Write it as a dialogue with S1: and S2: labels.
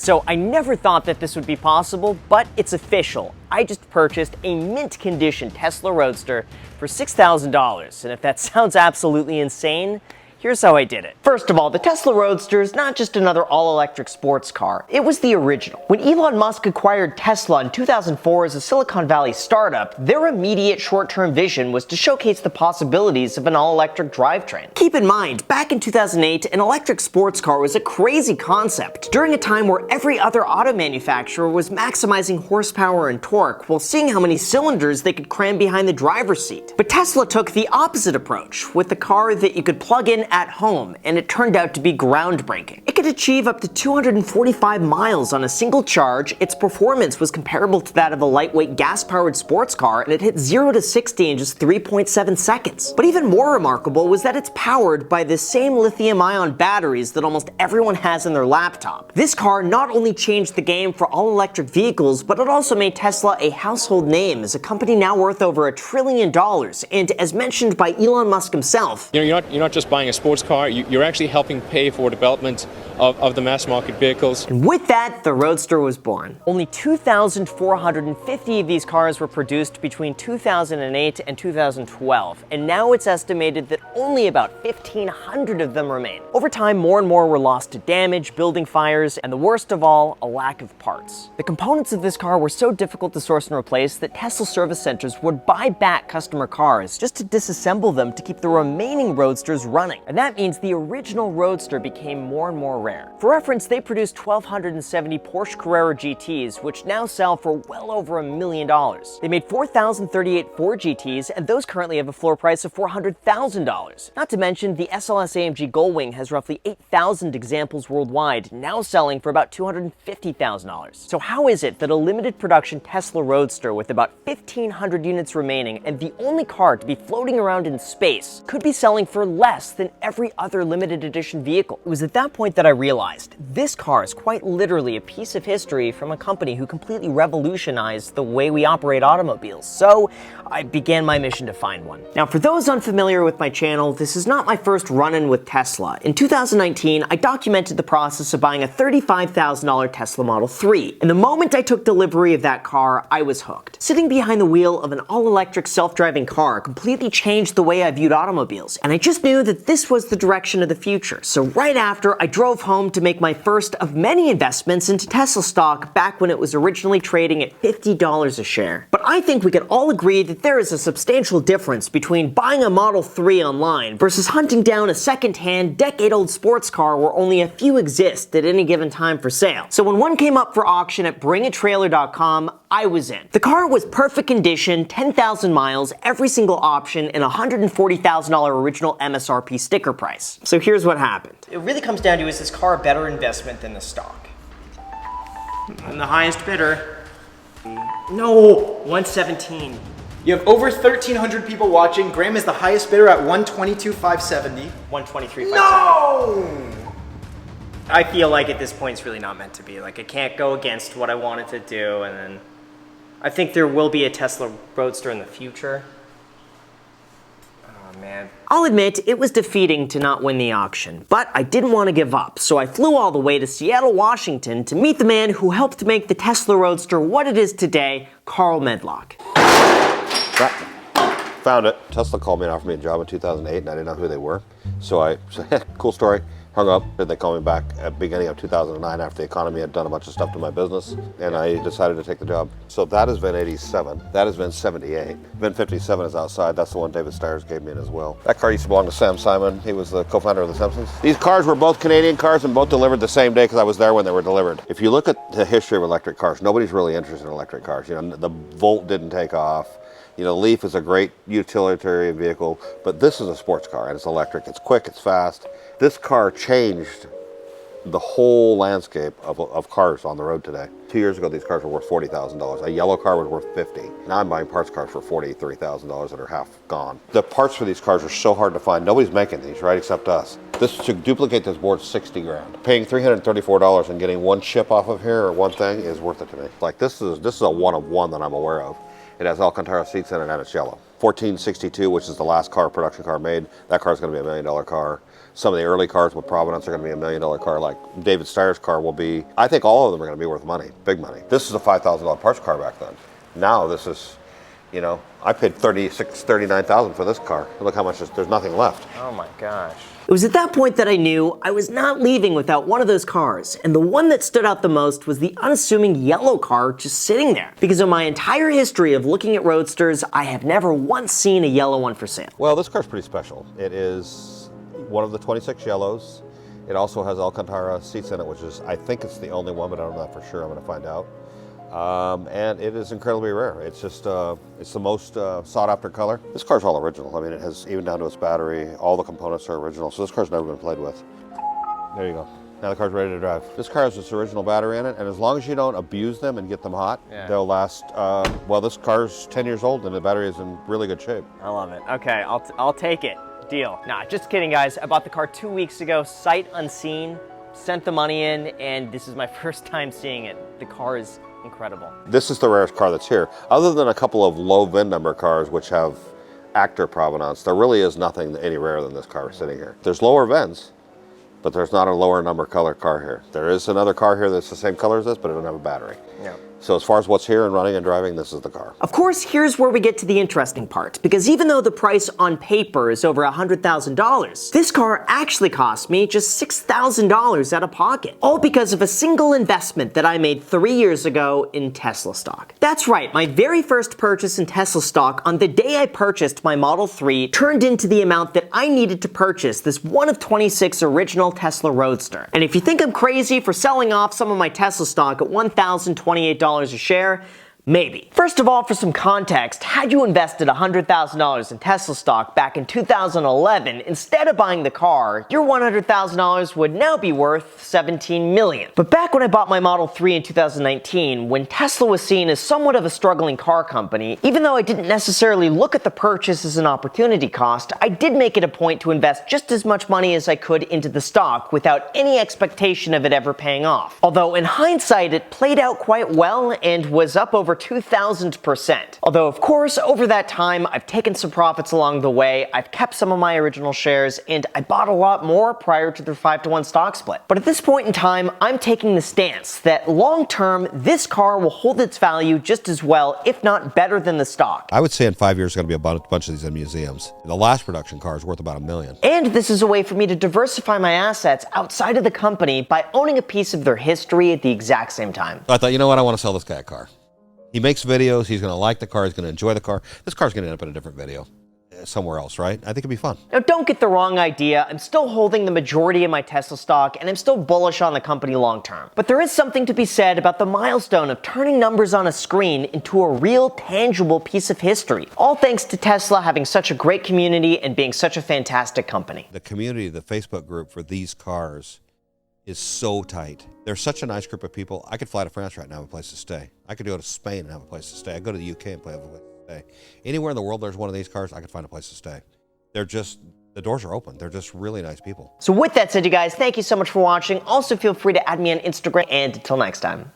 S1: So I never thought that this would be possible, but it's official. I just purchased a mint condition Tesla Roadster for $6,000. And if that sounds absolutely insane, here's how I did it. First of all, the Tesla Roadster is not just another all-electric sports car. It was the original. When Elon Musk acquired Tesla in 2004 as a Silicon Valley startup, their immediate short-term vision was to showcase the possibilities of an all-electric drivetrain. Keep in mind, back in 2008, an electric sports car was a crazy concept, during a time where every other auto manufacturer was maximizing horsepower and torque while seeing how many cylinders they could cram behind the driver's seat. But Tesla took the opposite approach, with a car that you could plug in at home, and it turned out to be groundbreaking. It could achieve up to 245 miles on a single charge, its performance was comparable to that of a lightweight gas-powered sports car, and it hit 0 to 60 in just 3.7 seconds. But even more remarkable was that it's powered by the same lithium-ion batteries that almost everyone has in their laptop. This car not only changed the game for all-electric vehicles, but it also made Tesla a household name as a company now worth over $1 trillion, and as mentioned by Elon Musk himself,
S2: you're not just buying a sports car, you're actually helping pay for development of the mass market vehicles.
S1: And with that, the Roadster was born. Only 2,450 of these cars were produced between 2008 and 2012, and now it's estimated that only about 1,500 of them remain. Over time, more and more were lost to damage, building fires, and the worst of all, a lack of parts. The components of this car were so difficult to source and replace that Tesla service centers would buy back customer cars just to disassemble them to keep the remaining Roadsters running. And that means the original Roadster became more and more rare. For reference, they produced 1,270 Porsche Carrera GTs, which now sell for well over $1 million. They made 4,038 Ford GTs, and those currently have a floor price of $400,000. Not to mention, the SLS AMG Gullwing has roughly 8,000 examples worldwide, now selling for about $250,000. So how is it that a limited production Tesla Roadster with about 1,500 units remaining and the only car to be floating around in space could be selling for less than every other limited edition vehicle? It was at that point that I realized this car is quite literally a piece of history from a company who completely revolutionized the way we operate automobiles. So I began my mission to find one. Now, for those unfamiliar with my channel, this is not my first run-in with Tesla. In 2019, I documented the process of buying a $35,000 Tesla Model 3. And the moment I took delivery of that car, I was hooked. Sitting behind the wheel of an all-electric self-driving car completely changed the way I viewed automobiles, and I just knew that this was the direction of the future. So right after, I drove home to make my first of many investments into Tesla stock back when it was originally trading at $50 a share. But I think we can all agree that there is a substantial difference between buying a Model 3 online versus hunting down a second-hand, decade-old sports car where only a few exist at any given time for sale. So when one came up for auction at bringatrailer.com, I was in. The car was perfect condition, 10,000 miles, every single option, and $140,000 original MSRP sticker price. So here's what happened. It really comes down to, is this car a better investment than the stock? I'm the highest bidder. No, 117.
S3: You have over 1,300 people watching. Graham is the highest bidder at 122,570.
S1: 123,570.
S3: No!
S1: I feel like at this point it's really not meant to be. Like, I can't go against what I wanted to do, and then I think there will be a Tesla Roadster in the future. Oh man. I'll admit it was defeating to not win the auction, but I didn't want to give up, so I flew all the way to Seattle, Washington to meet the man who helped make the Tesla Roadster what it is today, Carl Medlock.
S4: Found it. Tesla called me and offered me a job in 2008, and I didn't know who they were. So I said, cool story. Hung up, and they called me back at the beginning of 2009 after the economy had done a bunch of stuff to my business, and I decided to take the job. So that is VIN 87. That is VIN 78. VIN 57 is outside. That's the one David Steyrs gave me in as well. That car used to belong to Sam Simon. He was the co-founder of The Simpsons. These cars were both Canadian cars and both delivered the same day because I was there when they were delivered. If you look at the history of electric cars, nobody's really interested in electric cars. You know, the Volt didn't take off. You know, Leaf is a great utilitarian vehicle, but this is a sports car and it's electric. It's quick, it's fast. This car changed the whole landscape of cars on the road today. 2 years ago, these cars were worth $40,000. A yellow car was worth $50,000. Now I'm buying parts cars for $43,000 that are half gone. The parts for these cars are so hard to find. Nobody's making these, right, except us. This, to duplicate this board, $60 grand. Paying $334 and getting one chip off of here or one thing is worth it to me. Like, this is a one of one that I'm aware of. It has Alcantara seats in it and it's yellow. 1462, which is the last production car made. That car is going to be $1 million car. Some of the early cars with provenance are going to be $1 million car, like David Steyer's car will be. I think all of them are going to be worth money, big money. This is a $5,000 parts car back then. Now this is, you know, I paid $39,000 for this car. Look how much, there's nothing left.
S1: Oh my gosh. It was at that point that I knew I was not leaving without one of those cars, and the one that stood out the most was the unassuming yellow car just sitting there. Because in my entire history of looking at Roadsters, I have never once seen a yellow one for sale.
S4: Well, this car's pretty special. It is one of the 26 yellows. It also has Alcantara seats in it, which is, I think it's the only one, but I don't know that for sure. I'm going to find out. And it is incredibly rare. It's just, it's the most sought after color. This car's all original. I mean, it has, even down to its battery, all the components are original. So this car's never been played with. There you go. Now the car's ready to drive. This car has its original battery in it, and as long as you don't abuse them and get them hot, they'll last, well, this car's 10 years old and the battery is in really good shape.
S1: I love it. Okay, I'll take it. Deal. Nah, just kidding, guys. I bought the car 2 weeks ago, sight unseen, sent the money in, and this is my first time seeing it. The car is incredible.
S4: This is the rarest car that's here. Other than a couple of low VIN number cars which have actor provenance, there really is nothing any rarer than this car sitting here. There's lower VINs, but there's not a lower number color car here. There is another car here that's the same color as this, but it doesn't have a battery.
S1: Yeah.
S4: So as far as what's here and running and driving, this is the car.
S1: Of course, here's where we get to the interesting part, because even though the price on paper is over $100,000, this car actually cost me just $6,000 out of pocket, all because of a single investment that I made 3 years ago in Tesla stock. That's right, my very first purchase in Tesla stock on the day I purchased my Model 3 turned into the amount that I needed to purchase this one of 26 original Tesla Roadster. And if you think I'm crazy for selling off some of my Tesla stock at $1,028 a share, maybe. First of all, for some context, had you invested $100,000 in Tesla stock back in 2011 instead of buying the car, your $100,000 would now be worth $17 million. But back when I bought my Model 3 in 2019, when Tesla was seen as somewhat of a struggling car company, even though I didn't necessarily look at the purchase as an opportunity cost, I did make it a point to invest just as much money as I could into the stock without any expectation of it ever paying off. Although in hindsight, it played out quite well and was up over 2,000%. Although of course, over that time, I've taken some profits along the way, I've kept some of my original shares, and I bought a lot more prior to the 5-to-1 stock split. But at this point in time, I'm taking the stance that long term, this car will hold its value just as well, if not better than the stock.
S4: I would say in 5 years, there's going to be a bunch of these in museums. The last production car is worth about $1 million.
S1: And this is a way for me to diversify my assets outside of the company by owning a piece of their history at the exact same time.
S4: I thought, you know what, I want to sell this guy a car. He makes videos, he's going to like the car, he's going to enjoy the car. This car's going to end up in a different video somewhere else, right? I think it'd be fun.
S1: Now, don't get the wrong idea. I'm still holding the majority of my Tesla stock, and I'm still bullish on the company long term. But there is something to be said about the milestone of turning numbers on a screen into a real, tangible piece of history. All thanks to Tesla having such a great community and being such a fantastic company.
S4: The community, the Facebook group for these cars is so tight. They're such a nice group of people. I could fly to France right now and have a place to stay. I could go to Spain and have a place to stay. I could go to the UK and have a place to stay. Anywhere in the world there's one of these cars, I could find a place to stay. They're just, the doors are open. They're just really nice people.
S1: So with that said, you guys, thank you so much for watching. Also, feel free to add me on Instagram, and until next time.